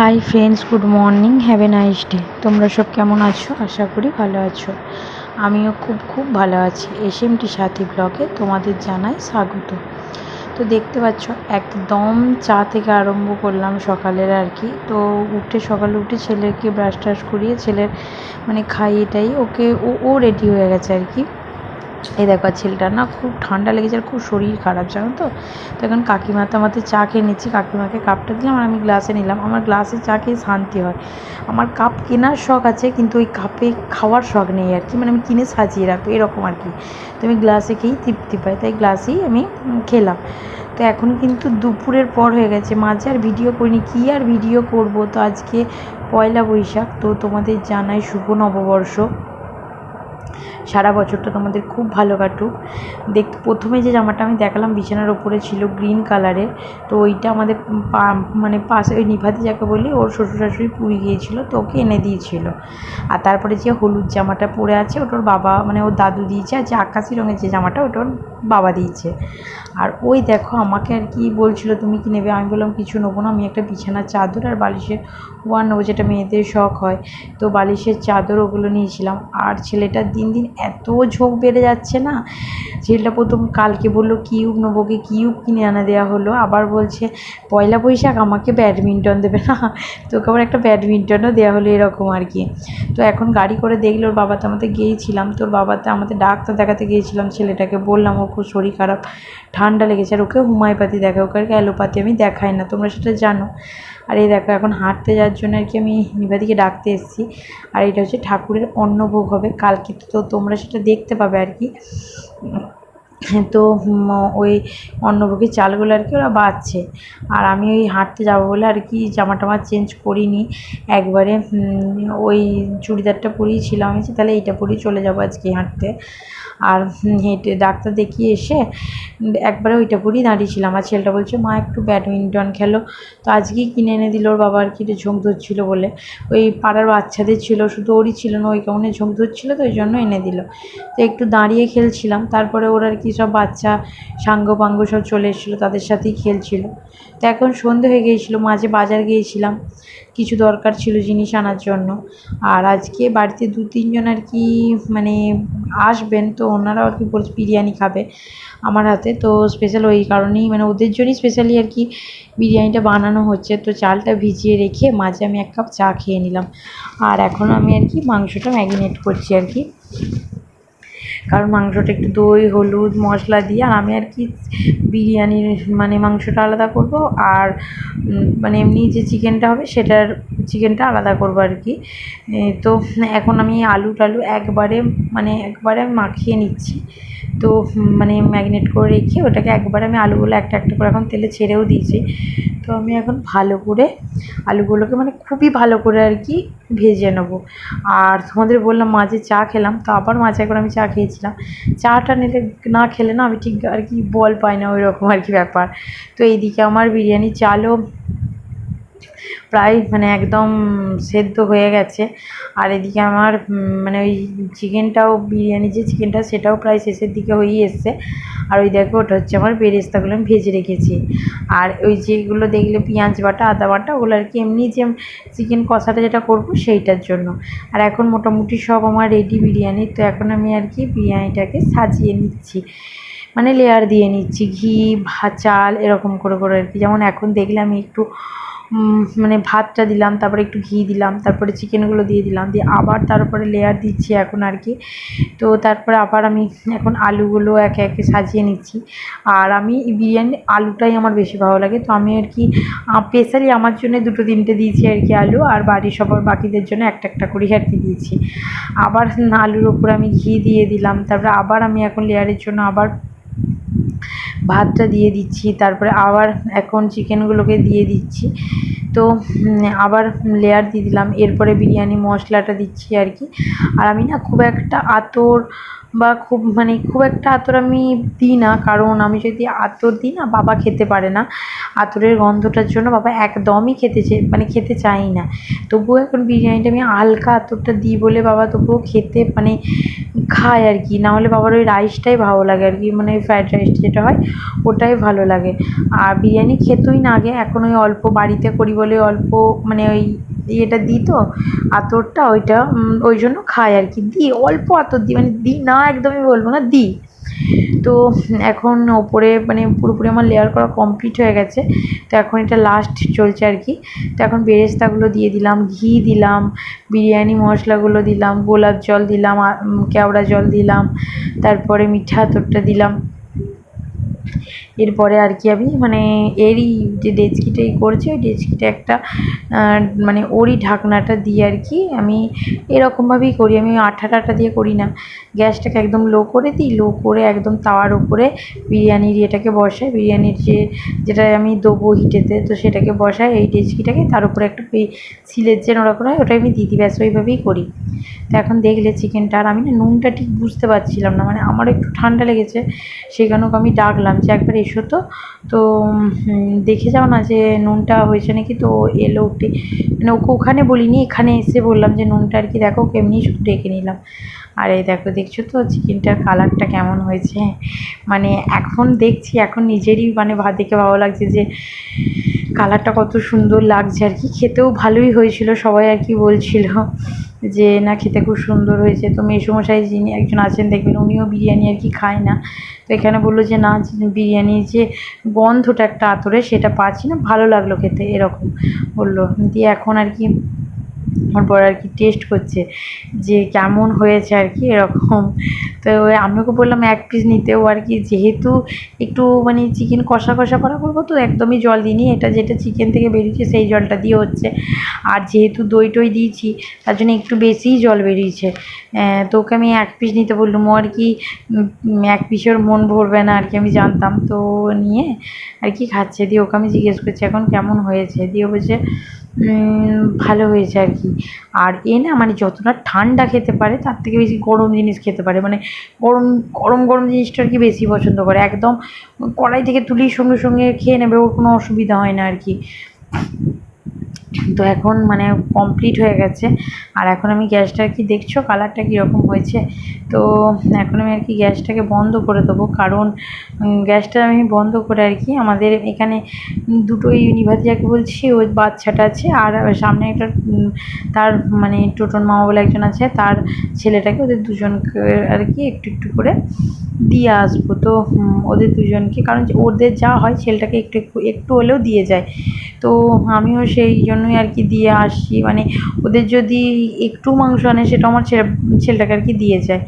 Hi friends, good morning, have a nice day. তোমরা সব কেমন আছো? আশা করি ভালো আছো। আমিও খুব ভালো আছি। এসএমটি সাথী ব্লগে তোমাদের জানাই স্বাগত। তো দেখতে পাচ্ছ একদম চা থেকে আরম্ভ করলাম সকালের আর কি। তো সকালে উঠে ছেলেকে ব্রাশ টাশ করিয়ে ছেলের খাইয়েটাই ওকে ও রেডি হয়ে গেছে আর কি। এই দেখো ছেলেটার না খুব ঠান্ডা লেগেছে আর খুব শরীর খারাপ, জানো তো। তো এখন কাকিমাতে আমাদের চা খেয়ে নিচ্ছি। কাকিমাকে কাপটা দিলাম আর আমি গ্লাসে নিলাম। আমার গ্লাসে চা খেয়ে শান্তি হয়। আমার কাপ কেনার শখ আছে, কিন্তু ওই কাপে খাওয়ার শখ নেই আর কি। আমি কিনে সাজিয়ে রাখবো এরকম আর কি। তো আমি গ্লাসে খেয়েই তৃপ্তি পাই, তাই গ্লাসেই আমি খেলাম। তো এখন কিন্তু দুপুরের পর হয়ে গেছে, মাঝে আর ভিডিও করিনি। কী আর ভিডিও করব। তো আজকে পয়লা বৈশাখ, তো তোমাদের জানাই শুভ নববর্ষ। সারা বছরটা তোমাদের খুব ভালো কাটুক। প্রথমে যে জামাটা আমি দেখালাম বিছানার ওপরে ছিল গ্রিন কালারের, তো ওইটা আমাদের পাশে ওই নিভাতি যাকে বলি, ওর শ্বশুর শাশুড়ি পুরী গিয়েছিলো, তো ওকে এনে দিয়েছিল। আর তারপরে যে হলুদ জামাটা পরে আছে ওটা ওর বাবা ওর দাদু দিয়েছে। আর যে আকাশি রঙের যে জামাটা ওটা ওর বাবা দিয়েছে। আর ওই দেখো আমাকে আর কি বলছিলো তুমি কি নেবে। আমি বললাম কিছু নেবো না, আমি একটা বিছানার চাদর আর বালিশের ওয়ান নেবো, যেটা মেয়েদের শখ হয়। তো বালিশের চাদর ওগুলো নিয়েছিলাম। আর ছেলেটার দিন দিন এত ঝোঁক বেড়ে যাচ্ছে না। ছেলেটা প্রথম কালকে বললো কিউব নেবো, কিউব কিনে আনা দেওয়া হলো। আবার বলছে পয়লা বৈশাখ আমাকে ব্যাডমিন্টন দেবে না, তোকে আবার একটা ব্যাডমিন্টনও দেওয়া হলো, এরকম আর কি। তো এখন গাড়ি করে দেখলো ওর বাবাতে আমাদের গিয়েছিলাম। তোর বাবাতে আমাদের ডাক্তার দেখাতে গিয়েছিলাম। ছেলেটাকে বললাম ওর খুব শরীর খারাপ, ঠান্ডা লেগেছে। আর ওকে হোমিওপ্যাথি দেখায়, ওকে আর কি অ্যালোপ্যাথি আমি দেখাই না, তোমরা সেটা জানো। আর এই দেখো এখন হাঁটতে যাওয়ার জন্য আর কি আমি নিভাদিকে ডাকতে এসেছি। আর এটা হচ্ছে ঠাকুরের অন্নভোগ হবে কালকে, তো তোমরা সেটা দেখতে পাবে আর কি। তো ওই অন্নভোগের চালগুলো আর কি ওরা বাঁচছে। আর আমি ওই হাঁটতে যাবো বলে আর কি জামা টামা চেঞ্জ করিনি, একবারে ওই চুড়িদারটা পরিয়েছিলাম। আমি তাহলে এইটা পরেই চলে যাবো আজকে হাঁটতে। আর হেঁটে ডাক্তার দেখিয়ে এসে একবারে ওইটা পরেই দাঁড়িয়েছিলাম। আর ছেলেটা বলছে মা একটু ব্যাডমিন্টন খেলো। তো আজকেই কিনে এনে দিল ওর বাবা আর কি, একটু ঝোঁক ধরছিলো বলে। ওই পাড়ার বাচ্চাদের ছিল, শুধু ওরই ছিল না, ওই কেমন ঝোঁক ধরছিলো, তো ওই জন্য এনে দিল। তো একটু দাঁড়িয়ে খেলছিলাম। তারপরে ওরা আর কি সব বাচ্চা সাঙ্গ পাঙ্গ সব চলে এসেছিলো, তাদের সাথেই খেলছিল। তো এখন সন্ধে হয়ে গিয়েছিলো, মাঝে বাজার গিয়েছিলাম, কিছু দরকার ছিল জিনিস আনার জন্য। আর আজকে বাড়িতে 2-3 জন আর কি আসবেন, তো ওনারাও আর কি বলছে বিরিয়ানি খাবে আমার হাতে। তো স্পেশাল ওই কারণেই ওদের জন্যই স্পেশালি আর কি বিরিয়ানিটা বানানো হচ্ছে। তো চালটা ভিজিয়ে রেখে মাঝে আমি 1 কাপ চা খেয়ে নিলাম। আর এখন আমি আর কি মাংসটা ম্যারিনেট করছি আর কি, কারণ মাংসটা একটু দই হলুদ মশলা দিয়ে। আর আমি আর কি বিরিয়ানির মাংসটা আলাদা করব, আর এমনি যে চিকেনটা হবে সেটার চিকেনটা আলাদা করব আর কি। তো এখন আমি আলু টালু একবারে আমি মাখিয়ে নিচ্ছি। তো ম্যারিনেট করে রেখে ওটাকে একবারে আমি আলুগুলো একটা একটা করে এখন তেলে ছেড়েও দিয়েছি। তো আমি এখন ভালো করে আলুগুলোকে খুবই ভালো করে আর কি ভেজে নেবো। আর তোমাদের বললাম মাঝে চা খেলাম, তো আবার মাঝে একবার আমি চা খেয়েছিলাম। চাটা না খেলে না আমি ঠিক আর কি বল পাই না, ওই রকম আর কি ব্যাপার। তো এইদিকে আমার বিরিয়ানির চালও প্রায় একদম সেদ্ধ হয়ে গেছে। আর এদিকে আমার ওই চিকেনটাও, বিরিয়ানি যে চিকেনটা সেটাও প্রায় শেষের দিকে হয়েই এসছে। আর ওই দেখো ওটা হচ্ছে আমার বেরেস্তাগুলো আমি ভেজে রেখেছি। আর ওই যেগুলো দেখলে পেঁয়াজ বাটা আদা বাটা, ওগুলো আর কি এমনি যে চিকেন কষাটা যেটা করব সেইটার জন্য। আর এখন মোটামুটি সব আমার রেডি বিরিয়ানি। তো এখন আমি আর কি বিরিয়ানিটাকে সাজিয়ে নিচ্ছি, লেয়ার দিয়ে নিচ্ছি, ঘি চাল এরকম করে করে আর কি। যেমন এখন দেখলে আমি একটু ভাতটা দিলাম, তারপরে একটু ঘি দিলাম, তারপরে চিকেনগুলো দিয়ে দিলাম, দিয়ে আবার তারপরে লেয়ার দিচ্ছি এখন আর কি। তো তারপরে আবার আমি এখন আলুগুলো একে একে সাজিয়ে নিচ্ছি। আর আমি বিরিয়ানি আলুটাই আমার বেশি ভালো লাগে, তো আমি আর কি স্পেশালি আমার জন্য 2-3টে দিয়েছি আর কি আলু, আর বাড়ির সবার বাকিদের জন্য একটা একটা করে আর কি দিয়েছি। আবার আলুর ওপর আমি ঘি দিয়ে দিলাম, তারপরে আবার আমি এখন লেয়ারের জন্য আবার ভাতটা দিয়ে দিচ্ছি, তারপরে আবার এখন চিকেনগুলোকে দিয়ে দিচ্ছি। তো আবার লেয়ার দিয়ে দিলাম, এরপরে বিরিয়ানি মশলাটা দিচ্ছি আর কি। আর আমি না খুব একটা আতর বা খুব মানে খুব একটা আতর আমি দিই না, কারণ আমি যদি আতর দিই না বাবা খেতে পারে না, আতরের গন্ধটার জন্য বাবা একদমই মানে খেতে চাই না। তবুও এখন বিরিয়ানিটা আমি হালকা আতরটা দিই বলে বাবা তবুও খেতে মানে খায় আর কি, নাহলে বাবার ওই রাইসটাই ভালো লাগে আর কি, মানে ওই ফ্রায়েড রাইসটা যেটা হয় ওটাই ভালো লাগে। আর বিরিয়ানি খেতই না আগে, এখন ওই অল্প বাড়িতে করি বলে অল্প মানে ওই ইয়েটা দিই তো আতরটা, ওইটা ওই জন্য খাই আর কি, দিই অল্প আতর দিই, মানে দিই না একদমই বলবো না, দিই। তো এখন ওপরে মানে পুরোপুরি আমার লেয়ার করা কমপ্লিট হয়ে গেছে, তো এখন এটা লাস্ট চলছে আর কি। তো এখন বেরেস্তাগুলো দিয়ে দিলাম, ঘি দিলাম, বিরিয়ানি মশলাগুলো দিলাম, গোলাপ জল দিলাম, কেওড়া জল দিলাম, তারপরে মিঠা আতরটা দিলাম। এরপরে আর কি আমি মানে এরই যে ডেচকিটাই করছি ওই ডেচকিটা একটা মানে ওরই ঢাকনাটা দিয়ে আর কি আমি এরকমভাবেই করি, আমি আঠা টাটা দিয়ে করি না। গ্যাসটাকে একদম লো করে দিই, লো করে একদম তাওয়ার উপরে বিরিয়ানির ইয়েটাকে বসাই, বিরিয়ানির যেটা আমি দেবো হিটেতে, তো সেটাকে বসাই এই ডেচকিটাকে, তার উপরে একটা সিলের যে নোড়া করা হয় ওটা আমি দিই, ব্যাস ওইভাবেই করি। তো এখন দেখলে চিকেনটা, আর আমি না নুনটা ঠিক বুঝতে পারছিলাম না, মানে আমারও একটু ঠান্ডা লেগেছে, সেই কারণে আমি ডাকলাম যে একবার এসো তো, তো দেখে যাও না যে নুনটা হয়েছে নাকি। তো এলো উঠে, মানে ওকে ওখানে বলিনি, এখানে এসে বললাম যে নুনটা আর কি দেখো, কেমনি শুধু ডেকে নিলাম। আর এই দেখো দেখছো তো চিকেনটার কালারটা কেমন হয়েছে, মানে এখন দেখছি এখন নিজেরই মানে দেখে ভালো লাগছে যে কালারটা কত সুন্দর লাগছে আর কি, খেতেও ভালোই হয়েছিল, সবাই আর কি বলছিল যে না খেতে খুব সুন্দর হয়েছে। তো মেসোমশাই যিনি একজন আছেন দেখবেন, উনিও বিরিয়ানি আর কি খায় না, তো এখানে বললো যে না বিরিয়ানির যে গন্ধটা একটা আতরে সেটা পাচ্ছি না, ভালো লাগলো খেতে এরকম বললো। দিয়ে এখন আর কি আমার পর আর কি টেস্ট করছে যে কেমন হয়েছে আর কি এরকম। তো আমি ওকে বললাম এক পিস নিতেও আর কি, যেহেতু একটু মানে চিকেন কষা কষা করা করবো তো একদমই জল দিইনি, এটা যেটা চিকেন থেকে বেরিয়েছে সেই জলটা দিয়ে হচ্ছে। আর যেহেতু দই টই দিয়েছি তার জন্য একটু বেশিই জল বেরিয়েছে। তো ওকে আমি এক পিস নিতে বললাম, ও আর কি এক পিসের মন ভরবে না আর কি, আমি জানতাম। তো নিয়ে আর কি খাচ্ছে, দিয়ে ওকে আমি জিজ্ঞেস করছি এখন কেমন হয়েছে, দিয়ে বলছে ভালো হয়েছে আর কি। আর এ না মানে যতটা ঠান্ডা খেতে পারে তার থেকে বেশি গরম জিনিস খেতে পারে, মানে গরম গরম গরম জিনিসটা আর কি বেশি পছন্দ করে, একদম কড়াই থেকে তুলি সঙ্গে সঙ্গে খেয়ে নেবে, ওর কোনো অসুবিধা হয় না আর কি। তো এখন মানে কমপ্লিট হয়ে গেছে, আর এখন আমি গ্যাসটা আর কি দেখছো কালারটা কীরকম হয়েছে। তো এখন আমি আর কি গ্যাসটাকে বন্ধ করে দেবো, কারণ গ্যাসটা আমি বন্ধ করে আর কি আমাদের এখানে দুটোই নিভাতে যাকে বলছি ওই বাচ্চাটা আছে, আর সামনে একটা তার মানে টোটন মামা বলে একজন আছে, তার ছেলেটাকে, ওদের দুজনকে আর কি একটু একটু করে দিয়ে আসবো। তো ওদের দুজনকে, কারণ ওদের যা হয় ছেলেটাকে একটু একটু একটু হলেও দিয়ে যায়, তো আমিও সেই জন্যই আর কি দিয়ে আসি, মানে ওদের যদি একটু মাংস আনে সেটা আমার ছেলেটাকে আর কি দিয়ে যায়,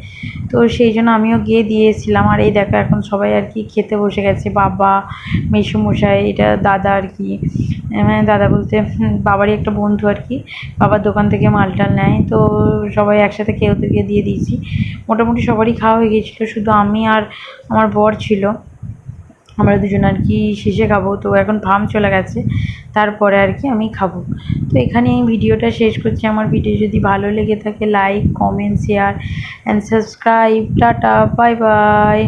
তো সেই জন্য আমিও গিয়ে দিয়ে এসেছিলাম। আর এই দেখো এখন সবাই আর কি খেতে বসে গেছে, বাবা, মেসোমশাই, এটা দাদা আর কি, মানে দাদা বলতে বাবারই একটা বন্ধু আর কি, বাবার দোকান থেকে মালটাল নেয়, তো সবাই একসাথে খেয়ে ওদেরকে দিয়ে দিয়েছি। মোটামুটি সবারই খাওয়া হয়ে গিয়েছিলো, শুধু আমি আর আমার বর ছিল, আমরা দুজন আর কি শেষে খাবো। তো এখন ভাম চলে গেছে, তারপরে আর কি আমি খাবো। তো এখানে এই ভিডিওটা শেষ করছি। আমার ভিডিও যদি ভালো লেগে থাকে like, comment, share and subscribe. Tata, bye bye.